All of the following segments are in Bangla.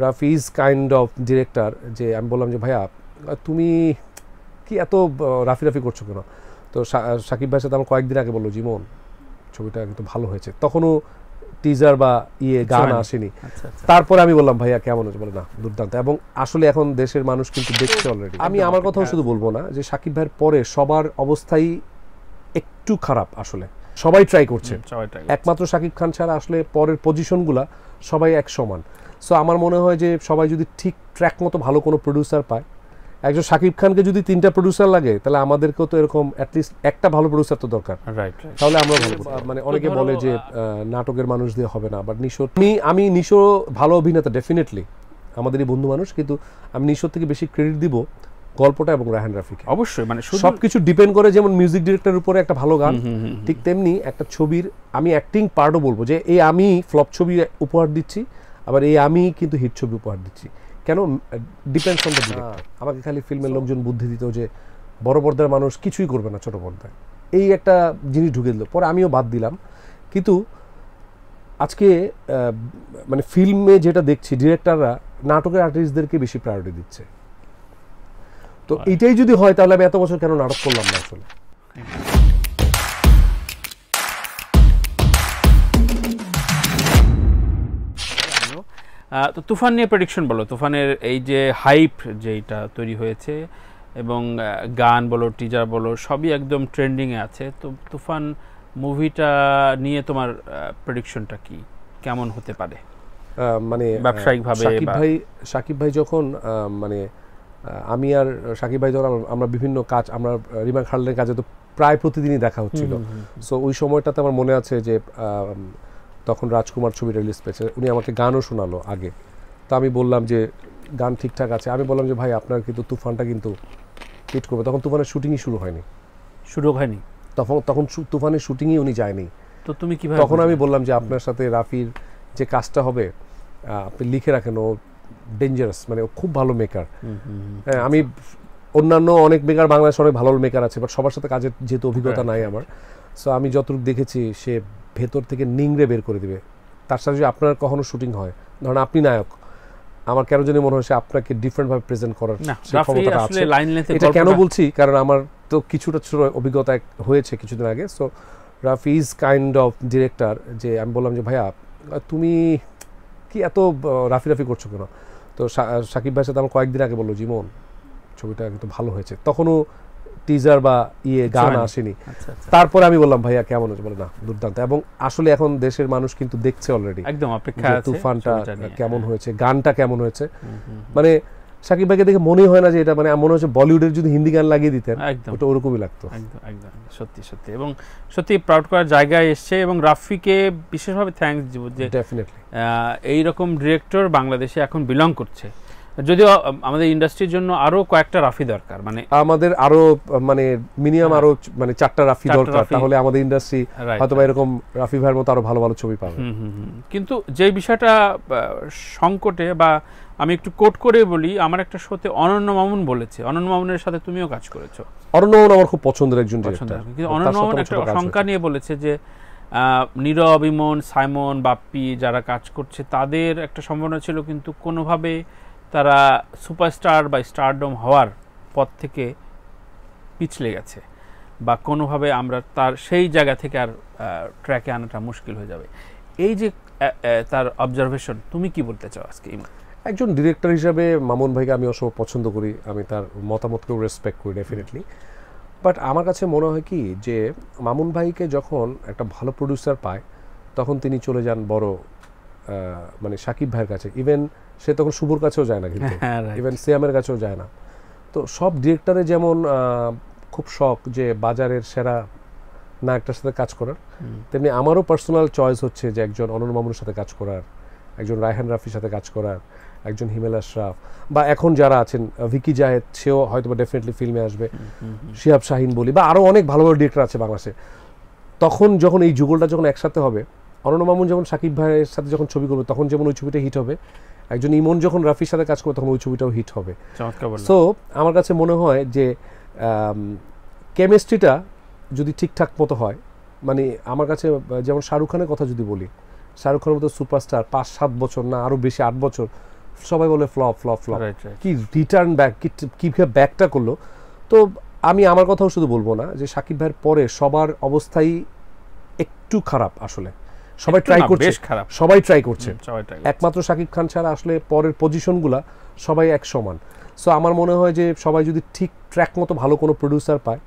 Rafi is kind of director যে আমি বললাম যে ভাইয়া তুমি কি এত রাফি রাফি করছো কেন? তো সাকিব ভাইয়ের সাথে আমার কয়েকদিন আগে বললো জীবন ছবিটা কিন্তু ভালো হয়েছে, তখনও টিজার বা গান আসেনি। তারপরে আমি বললাম ভাইয়া কেমন হয়েছে, বলে না দুর্দান্ত। এবং আসলে এখন দেশের মানুষ কিন্তু দেখছে অলরেডি। আমি আমার কথাও শুধু বলবো না যে সাকিব ভাইয়ের পরে সবার অবস্থাই একটু খারাপ, আসলে সবাই ট্রাই করছে, একমাত্র সাকিব খান ছাড়া আসলে পরের পজিশনগুলা সবাই এক সমান। সো আমার মনে হয় যে সবাই যদি ঠিক ট্র্যাক মতো ভালো কোনো প্রডিউসার পায়, একজন সাকিব খানকে যদি 3টা প্রডিউসার লাগে তাহলে আমাদেরকেও তো এরকম অ্যাটলিস্ট একটা ভালো প্রডিউসার তো দরকার, তাহলে আমরা মানে অনেকে বলে যে নাটকের মানুষ দিয়ে হবে না, বাট নিশো আমি নিশো ভালো অভিনেতা ডেফিনেটলি, আমাদেরই বন্ধু মানুষ, কিন্তু আমি নিশোর থেকে বেশি ক্রেডিট দিব গল্পটা এবং রায়হান রাফিকে। অবশ্যই মানে সবকিছু ডিপেন্ড করে, যেমন মিউজিক ডিরেক্টরের উপরে একটা ভালো গান, ঠিক তেমনি একটা ছবির আমি অ্যাক্টিং পার্টও বলবো যে এই আমি ফ্লপ ছবি উপহার দিচ্ছি, আবার এই আমি কিন্তু হিট ছবি উপহার দিচ্ছি। কেন? Depends on the director. আমাকে খালি ফিল্মের লোকজন বুদ্ধি দিত যে বড় পর্দার মানুষ কিছুই করবে না ছোট পর্দায়, এই একটা জিনিস ঢুকে দিল, পরে আমিও বাদ দিলাম। কিন্তু আজকে মানে ফিল্মে যেটা দেখছি ডিরেক্টররা নাটকের আর্টিস্টদেরকে বেশি প্রায়োরিটি দিচ্ছে। তো এটাই যদি হয় তাহলে আমি এত বছর কেন নাটক করলাম না আসলে। তো তুফান নিয়ে প্রেডিকশন বলো, তুফানের এই যে হাইপ যেটা তৈরি হয়েছে এবং গান বলো টিজার বলো সবই একদম ট্রেন্ডিংয়ে আছে, তো তুফান মুভিটা নিয়ে তোমার প্রেডিকশনটা কি, কেমন হতে পারে? মানে ব্যবসায়িকভাবে সাকিব ভাই যখন মানে আমি আর সাকিব ভাই যখন আমরা বিভিন্ন কাজ, আমরা রিমা খালের কাজে তো প্রায় প্রতিদিনই দেখা হচ্ছিল। সো ওই সময়টাতে আমার মনে আছে যে তখন রাজকুমার ছবি রিলিজ পেয়েছে, উনি আমাকে গানও শোনালো আগে। তো আমি বললাম যে গান ঠিকঠাক আছে, আমি বললাম যে ভাই আপনার কিন্তু তুফানটা কিন্তু হিট করবে। তখন তুফানের শুটিংই শুরু হয়নি। তখন তুফানের শুটিংই উনি যায়নি। তো তুমি কি তখন আমি বললাম যে আপনার সাথে রাফির যে কাজটা হবে আপনি লিখে রাখেন, ও ডেঞ্জারাস, মানে ও খুব ভালো মেকার। আমি অন্যান্য অনেক মেকার বাংলাদেশে অনেক ভালো মেকার আছে, বাট সবার সাথে কাজের যেহেতু অভিজ্ঞতা নাই আমার, সো আমি যতটুকু দেখেছি সে ভেতর থেকে নিংড়ে বের করে দিবে। তার সাথে যদি আপনার কখনো শুটিং হয়, ধরেন আপনি নায়ক, আমার কেন জানি মনে হয় সে আপনাকে ডিফারেন্টভাবে প্রেজেন্ট করার ক্ষমতাটা আছে। এটা কেন বলছি, কারণ আমার তো কিছুটা ছোট অভিজ্ঞতা হয়েছে কিছুদিন আগে। So Rafi is kind of director যে আমি বললাম যে ভাইয়া তুমি কি এত রাফি রাফি করছো কেন? তো সাকিব ভাইয়ের সাথে আমার কয়েকদিন আগে বললো জীবন ছবিটা কিন্তু ভালো হয়েছে, তখনও টিজার বা গান আসেনি। তারপরে আমি বললাম ভাইয়া কেমন হয়েছে, বলে না দুর্দান্ত। এবং আসলে এখন দেশের মানুষ কিন্তু দেখছে অলরেডি, একদম অপেক্ষা আছে তুফানটা কেমন হয়েছে, গানটা কেমন হয়েছে। মানে সাকিব ভাইকে দেখে মনেই হয় না যে এটা, মানে মনে হচ্ছে বলিউডের যদি হিন্দি গান লাগিয়ে দিতেন ওটা ওরকমই লাগতো। একদম সত্যি সত্যি, এবং সত্যি প্রাউড করার জায়গায় এসছে। এবং রাফিকে বিশেষভাবে থ্যাঙ্কস দিব যে ডেফিনেটলি এইরকম ডিরেক্টর বাংলাদেশে এখন বিলং করছে। যদিও আমাদের ইন্ডাস্ট্রির জন্য আরো কয়েকটা রাফি দরকার, মানে আমাদের আরো মানে মিনিমাম আরো মানে 4টা রাফি দরকার, তাহলে আমাদের ইন্ডাস্ট্রি হয়তো এরকম রাফি ভাইয়ের মতো আরো ভালো ভালো ছবি পাবে। কিন্তু যে বিষয়টা সংকটে, বা আমি একটু কোট করে বলি, আমার একটা শোতে অনন্য মামুন বলেছে, অনন্য মামুনের সাথে তুমিও কাজ করেছো। অনন্য মামুন আমার খুব পছন্দের একজন ডিরেক্টর, কিন্তু অনন্য মামুন একটা শঙ্কা নিয়ে বলেছে যে নীরব, ইমন, সাইমন, বাপ্পি যারা কাজ করছে তাদের একটা সম্ভাবনা ছিল, কিন্তু কোনোভাবে তারা সুপারস্টার বা স্টারডম হওয়ার পথ থেকে পিছলে গেছে, বা কোনোভাবে আমরা তার সেই জায়গা থেকে আর ট্র্যাকে আনাটা মুশকিল হয়ে যাবে। এই যে তার অবজারভেশন, তুমি কি বলতে চাও আজকে? একজন ডিরেক্টর হিসাবে মামুন ভাইকে আমি অবশ্য পছন্দ করি, আমি তার মতামতকেও রেসপেক্ট করি ডেফিনেটলি। বাট আমার কাছে মনে হয় কি যে মামুন ভাইকে যখন একটা ভালো প্রডিউসার পায় তখন তিনি চলে যান বড় মানে সাকিব ভাইয়ের কাছে। ইভেন সে তখন শুভর কাছেও যায় না, কিন্তু ইভেন সিয়ামের কাছেও যায় না। তো সব ডিরেক্টরে যেমন খুব শখ যে বাজারের সেরা নায়কটার সাথে কাজ করার, তেমনি আমারও পার্সোনাল চয়েস হচ্ছে যে একজন অনন্য মামুনের সাথে কাজ করার, একজন রায়হান রাফির সাথে কাজ করার, একজন হিমেল আশরাফ, বা এখন যারা আছেন ভিকি জাহেদ, সেও হয়তো বা ডেফিনেটলি ফিল্মে আসবে, শিহাব শাহিন বলি, বা আরও অনেক ভালো ভালো ডিরেক্টর আছে বাংলাদেশে। তখন যখন এই যুগলটা যখন একসাথে হবে, অনন্য মামুন যখন সাকিব ভাইয়ের সাথে যখন ছবি করবে তখন যেমন ওই ছবিটা হিট হবে, একজন ইমন যখন রাফির সাথে কাজ করবে তখন ওই ছবিটাও হিট হবে। সো আমার কাছে মনে হয় যে কেমিস্ট্রিটা যদি ঠিকঠাক মতো হয়, মানে আমার কাছে যেমন শাহরুখ খানের কথা যদি বলি, শাহরুখ খানের মতো সুপারস্টার 5-7 বছর না আরও বেশি 8 বছর সবাই বলে flop flop flop, Right, right. কি রিটার্ন ব্যাক, কিভাবে ব্যাকটা করলো। তো আমি আমার কথাও শুধু বলবো না যে শাকিব ভাইয়ের পরে সবার অবস্থাই একটু খারাপ আসলে, সবাই একটু ট্রাই না, করছে, বেশ খারাপ। সবাই ট্রাই করছে, সবাই try একমাত্র শাকিব খান ছাড়া আসলে পরের পজিশনগুলা সবাই এক সমান। সো আমার মনে হয় যে সবাই যদি ঠিক ট্র্যাক মতো ভালো কোনো প্রডিউসার পায়,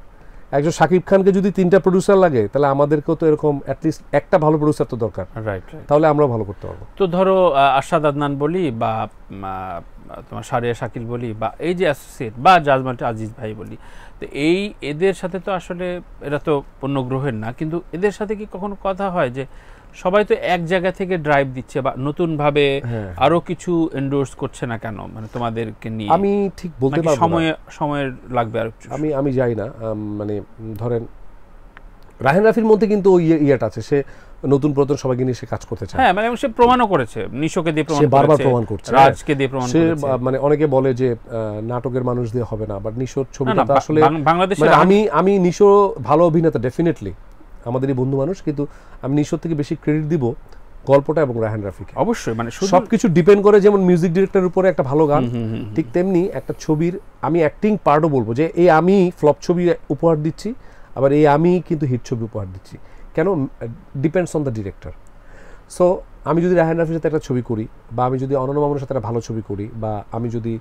একজন শাকিব খানকে যদি 3টা প্রডিউসার লাগে তাহলে আমাদেরকেও তো এরকম অ্যাটলিস্ট একটা ভালো প্রডিউসার তো দরকার, রাইট রাইট। তাহলে আমরাও ভালো করতে পারবো। তো ধরো আরশাদ আদনান বলি বা তোমার শারিয়া শাকিল বলি বা এই যে অ্যাসোসিয়েট বা জাজমান্ট আজিজ ভাই বলি, তো এদের সাথে তো আসলে এরা তো অন্য গ্রহের না, কিন্তু এদের সাথে কি কখনো কথা হয় যে সবাই তো এক জায়গা থেকে ড্রাইভ দিচ্ছে বা নতুন ভাবে আরো কিছু এন্ডোর্স করছে না কেন, মানে তোমাদেরকে নিয়ে? আমি ঠিক বলতে পারবো না, সময় লাগবে আর আমি যাই না। মানে ধরেন রাহেন রাফির মধ্যে কিন্তু ওই ইয়েটা আছে, সে নতুন পুরাতন সবাইকে নিয়ে সে কাজ করতে চায়। হ্যাঁ, মানে সে প্রমাণও করেছে, নিশোকে দিয়ে প্রমাণ করেছে, বারবার প্রমাণ করছে, রাজকে দিয়ে প্রমাণ করেছে। মানে অনেকে বলে যে নাটকের মানুষ দিয়ে হবে না, বাট নিশোর ছবিটা আসলে বাংলাদেশে আমি নিশো ভালো অভিনেতা ডেফিনেটলি, আমাদেরই বন্ধু মানুষ, কিন্তু আমি নিশোর থেকে বেশি ক্রেডিট দিব গল্পটা এবং রাহেন রাফিকে। অবশ্যই মানে সবকিছু ডিপেন্ড করে, যেমন মিউজিক ডিরেক্টরের উপরে একটা ভালো গান, ঠিক তেমনি একটা ছবির আমি অ্যাক্টিং পার্টও বলবো যে এই আমি ফ্লপ ছবি উপহার দিচ্ছি, আবার এই আমি কিন্তু হিট ছবি উপহার দিচ্ছি। কেন? Depends on the director. So আমি যদি রাহেন রাফির সাথে একটা ছবি করি, বা আমি যদি অনন্য মামুনের সাথে একটা ভালো ছবি করি, বা আমি যদি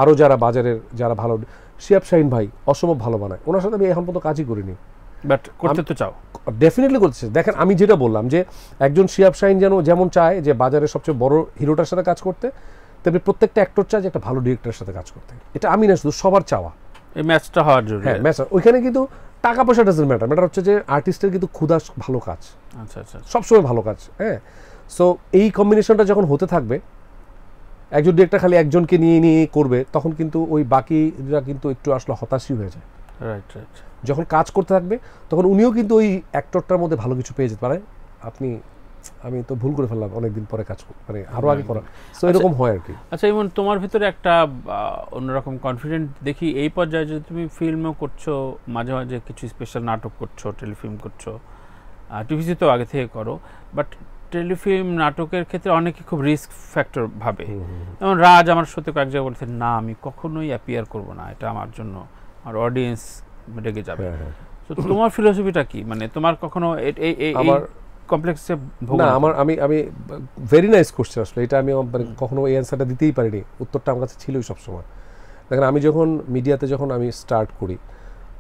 আরও যারা বাজারের যারা ভালো, শিয়াব শাহিন ভাই অসম্ভব ভালো বানায়, ওনার সাথে আমি এখন পর্যন্ত কাজই করিনি, বাট করতে তো চাও। ডেফিনেটলি করতেছে। দেখেন আমি যেটা বললাম যে একজন শিয়াব শাহিন যেমন চায় যে বাজারের সবচেয়ে বড় হিরোটার সাথে কাজ করতে, তেমনি প্রত্যেকটা অ্যাক্টর চায় যে একটা ভালো ডিরেক্টরের সাথে কাজ করতে। এটা আমি না, শুধু সবার চাওয়া, এই ম্যাচটা হওয়ার জন্য। হ্যাঁ ম্যাচ। ওইখানে কিন্তু টাকা পয়সা ডাজন্ট ম্যাটার, ম্যাটার হচ্ছে যে আর্টিস্টের কিন্তু ক্ষুধা ভালো কাজ, আচ্ছা আচ্ছা, সবসময় ভালো কাজ। হ্যাঁ, সো এই কম্বিনেশনটা যখন হতে থাকবে, একজন ডিরেক্টর খালি একজনকে নিয়ে নিয়ে করবে, তখন কিন্তু ওই বাকিরা কিন্তু একটু আসলে হতাশই হয়ে যায়। Right right. যখন কাজ করতে থাকবে তখন উনিও কিন্তু ওই অ্যাক্টরটার মধ্যে ভালো কিছু পেয়ে যেতে পারে। আমি তো ভুল করে ফেললাম অনেকদিন পরে কাজ মানে আরো আগে করা, সো এরকম হয় আর কি। আচ্ছা, এমন তোমার ভিতরে একটা অন্যরকম কনফিডেন্ট দেখি এই পর্যায়ে, যে তুমি ফিল্মও করছো, মাঝে মাঝে কিছু স্পেশাল নাটক করছো, টেলিফিল্ম করছো, টিভিসি তো আগে থেকে করো, বাট টেলিফিল্ম নাটকের ক্ষেত্রে অনেকে খুব রিস্ক ফ্যাক্টর ভাবে। যেমন রাজ আমার সাথে কয়েক জায়গায় বলছেন, না আমি কখনোই অ্যাপিয়ার করবো না, এটা আমার জন্য আমার অডিয়েন্স রেগে যাবে। তো তোমার ফিলোসফিটা কি, মানে তোমার কখনো আমার কমপ্লেক্সে না? আমি ভেরি নাইস কোশ্চেন আসলে, এটা আমি মানে কখনো এই অ্যান্সারটা দিতেই পারিনি, উত্তরটা আমার কাছে ছিলই সবসময়। দেখেন আমি যখন মিডিয়াতে আমি স্টার্ট করি,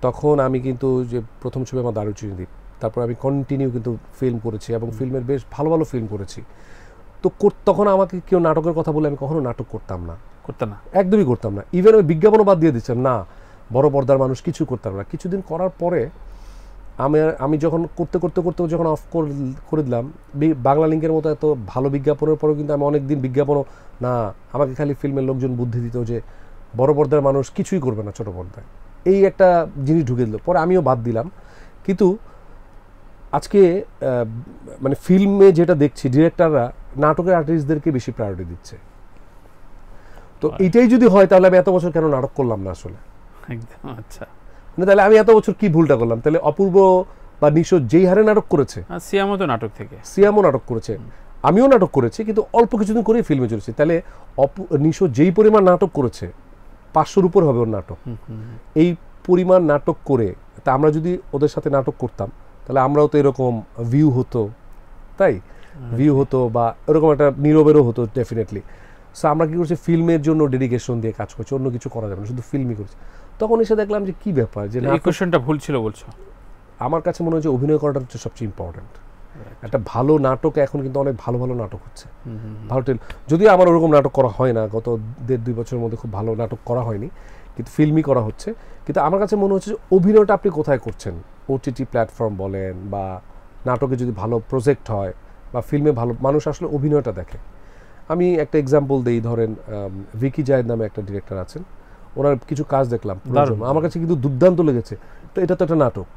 তখন আমি কিন্তু যে প্রথম ছবি আমার দারুচিনি, তারপর আমি কন্টিনিউ কিন্তু ফিল্ম করেছি এবং ফিল্মের বেশ ভালো ভালো ফিল্ম করেছি। তো তখন আমাকে কেউ নাটকের কথা বলে আমি কখনো নাটক করতাম না, একদমই করতাম না। ইভেন ওই বিজ্ঞাপনও বাদ দিয়ে দিচ্ছিলাম, না বড় পর্দার মানুষ কিছু করতাম না। কিছুদিন করার পরে আমি যখন করতে করতে করতে যখন অফ করে দিলাম, বাংলা লিঙ্কের মতো এত ভালো বিজ্ঞাপনের পরেও কিন্তু আমি অনেকদিন বিজ্ঞাপনও না, আমাকে খালি ফিল্মের লোকজন বুদ্ধি দিত যে বড় পর্দার মানুষ কিছুই করবে না ছোট পর্দায়, এই একটা জিনিস ঢুকে দিল। পরে আমিও বাদ দিলাম। কিন্তু আজকে মানে ফিল্মে যেটা দেখছি, ডিরেক্টররা নাটকের আর্টিস্টদেরকে বেশি প্রায়োরিটি দিচ্ছে। তো এইটাই যদি হয় তাহলে আমি এত বছর কেন নাটক করলাম না আসলে? একদম। আচ্ছা, তাহলে আমি এত বছর কি ভুলটা করলাম? তাহলে অপূর্ব বা নিশো যেই হারে নাটক করেছে, সিয়ামও তো নাটক থেকে, সিয়ামও নাটক করেছে, আমিও নাটক করেছি, কিন্তু অল্প কিছুদিন করেই ফিল্মে চলেছি। তাহলে নিশো যেই পরিমাণ নাটক করেছে, 500-র উপর হবে ওর নাটক। এই পরিমাণ নাটক করে তা আমরা যদি ওদের সাথে নাটক করতাম, তাহলে আমরাও তো এরকম ভিউ হতো, তাই ভিউ হতো, বা এরকম একটা নীরবেরও হতো ডেফিনেটলি। সো আমরা কী করছি, ফিল্মের জন্য ডেডিকেশন দিয়ে কাজ করছি, অন্য কিছু করা যাবে না, শুধু ফিল্মই করছি। তখন এসে দেখলাম যে কি ব্যাপার, যে কোশ্চেনটা ভুল ছিল বলছো। আমার কাছে মনে হচ্ছে অভিনয় করাটা হচ্ছে সবচেয়ে ইম্পর্টেন্ট। একটা ভালো নাটক, এখন কিন্তু অনেক ভালো ভালো নাটক হচ্ছে, ভালো যদিও আমার ওরকম নাটক করা হয় না, গত 1.5-2 বছরের মধ্যে খুব ভালো নাটক করা হয়নি, কিন্তু ফিল্মই করা হচ্ছে। কিন্তু আমার কাছে মনে হচ্ছে যে অভিনয়টা আপনি কোথায় করছেন, ওটিটি প্ল্যাটফর্ম বলেন, বা নাটকে যদি ভালো প্রজেক্ট হয়, বা ফিল্মে ভালো, মানুষ আসলে অভিনয়টা দেখে। আমি একটা এক্সাম্পল দিই, ধরেন ভিকি জায়েদ নামে একটা ডিরেক্টর আছেন, ওনার কিছু কাজ দেখলাম, আমার কাছে কিন্তু দুর্দান্ত লেগেছে। তো এটা তো একটা নাটক।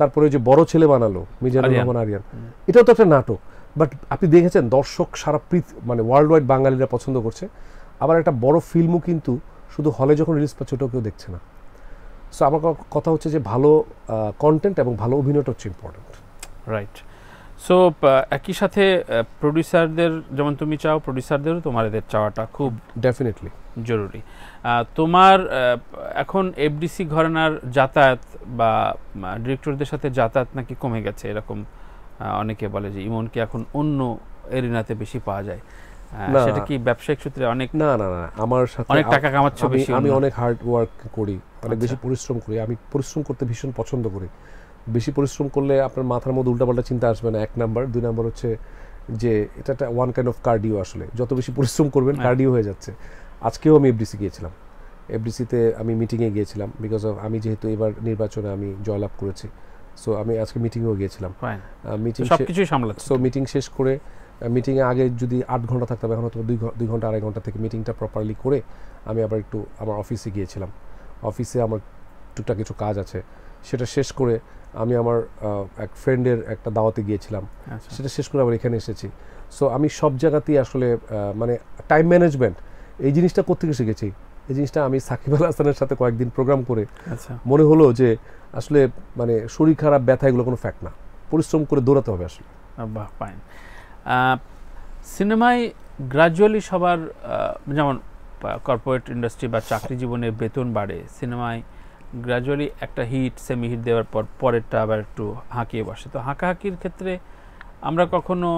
তারপরে যে বড় ছেলে বানালো মিজানুর রহমান আরিয়ান, এটাও তো একটা নাটক। বাট আপনি দেখেছেন দর্শক সারা মানে ওয়ার্ল্ড ওয়াইড বাঙালিরা পছন্দ করছে। আবার একটা বড় ফিল্মও কিন্তু শুধু হলে যখন রিলিজ পাচ্ছে ওটাও কেউ দেখছে না। সো আমার কথা হচ্ছে যে ভালো কন্টেন্ট এবং ভালো অভিনয়টা হচ্ছে ইম্পর্টেন্ট। রাইট। সো একই সাথে প্রোডিউসারদের যেমন তুমি চাও, প্রোডিউসারদেরও তোমাদের চাওয়াটা খুব ডেফিনেটলি জরুরি। তোমার এখন এফডিসি ঘরানার যাতায়াত বা ডিরেক্টরদের সাথে যাতায়াত নাকি কমে গেছে, এরকম অনেকে বলে যে ইমনকে এখন অন্য এরিনাতে বেশি পাওয়া যায়। সেটা কি ব্যবসায়িক সূত্রে অনেক? না না না, আমার সাথে অনেক টাকা কামাচ্ছ বেশি। আমি অনেক হার্ড ওয়ার্ক করি, অনেক বেশি পরিশ্রম করি। আমি পরিশ্রম করতে ভীষণ পছন্দ করি। বেশি পরিশ্রম করলে আপনার মাথার মধ্যে উল্টাপাল্টা চিন্তা আসবে না, 1 নাম্বার। 2 নাম্বার হচ্ছে যে এটা একটা ওয়ান কাইন্ড অফ কার্ডিও। আসলে যত বেশি পরিশ্রম করবেন কার্ডিও হয়ে যাচ্ছে। আজকেও আমি এফডিসি গিয়েছিলাম, এফডিসিতে আমি মিটিংয়ে গিয়েছিলাম, বিকজ অফ আমি যেহেতু এবার নির্বাচনে আমি জয়লাভ করেছি, সো আমি আজকে মিটিংয়েও গিয়েছিলাম। মিটিং সবকিছুই সামলাচ্ছি। সো মিটিং শেষ করে, মিটিংয়ে আগে যদি 8 ঘন্টা থাকতাম, এখন হয়তো 2 ঘন্টা 2.5 ঘন্টা থেকে মিটিংটা প্রপারলি করে আমি আবার একটু আমার অফিসে গিয়েছিলাম। অফিসে আমার টুকটাক কিছু কাজ আছে, সেটা শেষ করে আমি আমার এক ফ্রেন্ডের একটা দাওয়াতে গিয়েছিলাম, সেটা শেষ করে আবার এখানে এসেছি। সো আমি সব জায়গাতেই আসলে মানে টাইম ম্যানেজমেন্ট এই জিনিসটা কোত্থেকে শিখেছি, এই জিনিসটা আমি সাকিব আল হাসানের সাথে কয়েকদিন প্রোগ্রাম করে মনে হলো যে আসলে মানে শরীর খারাপ, ব্যথা এগুলো কোনো ফ্যাক্ট না, পরিশ্রম করে দৌড়াতে হবে আসলে। বাহ, ফাইন। সিনেমায় গ্র্যাজুয়ালি সবার যেমন কর্পোরেট ইন্ডাস্ট্রি বা চাকরি জীবনে বেতন বাড়ে, সিনেমায় গ্র্যাজুয়ালি একটা হিট, সেমি হিট দেওয়ার পর পরেরটা আবার একটু হাঁকিয়ে বসে। তো হাঁকাহাঁকির ক্ষেত্রে আমরা কখনো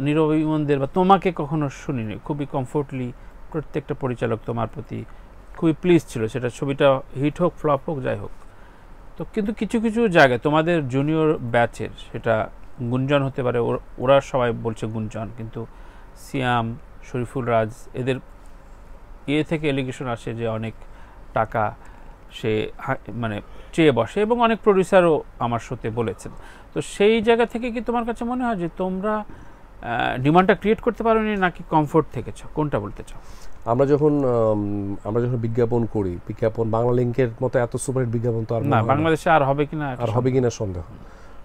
নীরব ইমনদের বা তোমাকে কখনো শুনিনি। খুবই কমফোর্টলি প্রত্যেকটা পরিচালক তোমার প্রতি খুবই প্লিজ ছিল, সেটা ছবিটা হিট হোক ফ্লপ হোক যাই হোক। তো কিন্তু কিছু কিছু জায়গায় তোমাদের জুনিয়র ব্যাচের, সেটা গুঞ্জন হতে পারে, ওরা সবাই বলছে গুঞ্জন, কিন্তু সিয়াম, শরীফুল রাজ এদের থেকে এলিগেশন আসে যে অনেক টাকা সে মানে চেয়ে বসে, এবং অনেক প্রডিউসারও আমার শোতে বলেছেন। তো সেই জায়গা থেকে কি তোমার কাছে মনে হয় যে তোমরা ডিমান্ডটা ক্রিয়েট করতে পারোনি, নাকি কমফোর্ট থেকেছো? কোনটা বলতে চাও? আমরা যখন বিজ্ঞাপন করি, বিজ্ঞাপন বাংলা লিংকের মতো এত সুপারহিট বিজ্ঞাপন তো আর না, বাংলাদেশে আর হবে কিনা সন্দেহ।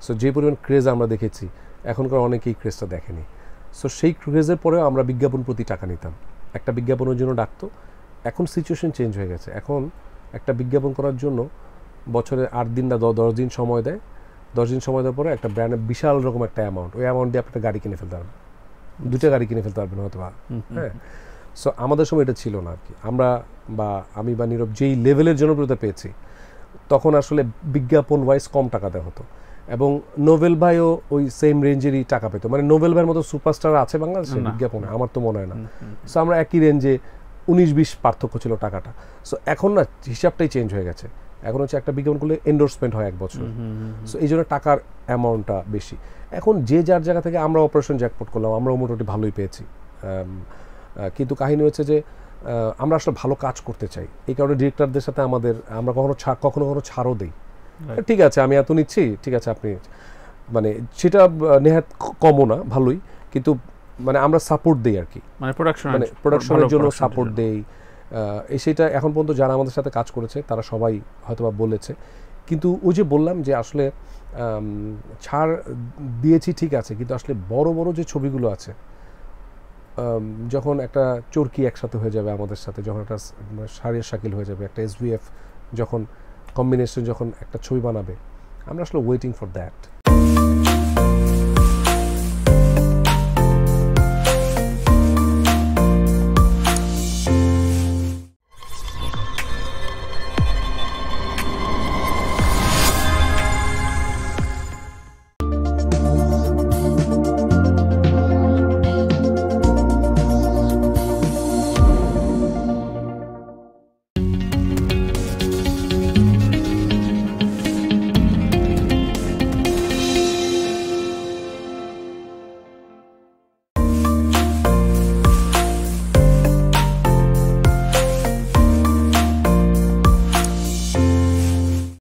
সো যে পরিমাণ ক্রেজ আমরা দেখেছি, এখনকার অনেকেই ক্রেজটা দেখেনি। সো সেই ক্রেজের পরেও আমরা বিজ্ঞাপন প্রতি টাকা নিতাম, একটা বিজ্ঞাপনের জন্য ডাকতো। এখন সিচুয়েশন চেঞ্জ হয়ে গেছে, এখন একটা বিজ্ঞাপন করার জন্য বছরে 8 দিন না 10 দিন সময় দেয়। 10 দিন সময় দেওয়ার পরে একটা ব্র্যান্ডের বিশাল রকম একটা অ্যামাউন্ট, ওই অ্যামাউন্ট দিয়ে আপনি একটা গাড়ি কিনে ফেলতে পারবেন, 2টা গাড়ি কিনে ফেলতে পারবেন হয়তো। হ্যাঁ, সো আমাদের সময় এটা ছিল না আর কি। আমরা বা আমি বা নীরব যেই লেভেলের জনপ্রিয়তা পেয়েছি, তখন আসলে বিজ্ঞাপন ওয়াইজ কম টাকা দেওয়া হতো, এবং নোবেল ভাইও ওই সেম রেঞ্জেরই টাকা পেত। মানে নোবেল ভাইয়ের মতো সুপারস্টার আছে বাংলাদেশে বিজ্ঞাপনে? আমার তো মনে হয় না। সো আমরা একই রেঞ্জে, 19-20 পার্থক্য ছিল টাকাটা। সো এখন না হিসাবটাই চেঞ্জ হয়ে গেছে, এখন হচ্ছে একটা বিজ্ঞাপন করলে এন্ডোর্সমেন্ট হয় 1 বছর। সো এই জন্য টাকার অ্যামাউন্টটা বেশি। এখন যে যার জায়গা থেকে আমরা অপারেশন জ্যাকপট করলাম, আমরাও মোটামুটি ভালোই পেয়েছি। কিন্তু কাহিনী হচ্ছে যে আমরা আসলে ভালো কাজ করতে চাই, এই কারণে ডিরেক্টরদের সাথে আমরা কখনো ছাড়ও দিই। ঠিক আছে, আমি এত নিচ্ছি, ঠিক আছে আপনি, মানে সেটা নেহাত কমও না, ভালোই, কিন্তু মানে আমরা সাপোর্ট দিই আর কি, মানে প্রোডাকশনের জন্য সাপোর্ট দেই। সেটা এখন পর্যন্ত যারা আমাদের সাথে কাজ করেছে তারা সবাই হয়তোবা বলেছে। কিন্তু ওই যে বললাম যে আসলে ছাড় দিয়েছি ঠিক আছে, কিন্তু আসলে বড় বড় যে ছবিগুলো আছে, যখন একটা চরকি একসাথে হয়ে যাবে আমাদের সাথে, যখন একটা শাহরিয়ার শাকিল হয়ে যাবে, একটা SVF যখন কম্বিনেশন, যখন একটা ছবি বানাবে, আমরা আসলে ওয়েটিং ফর দ্যাট।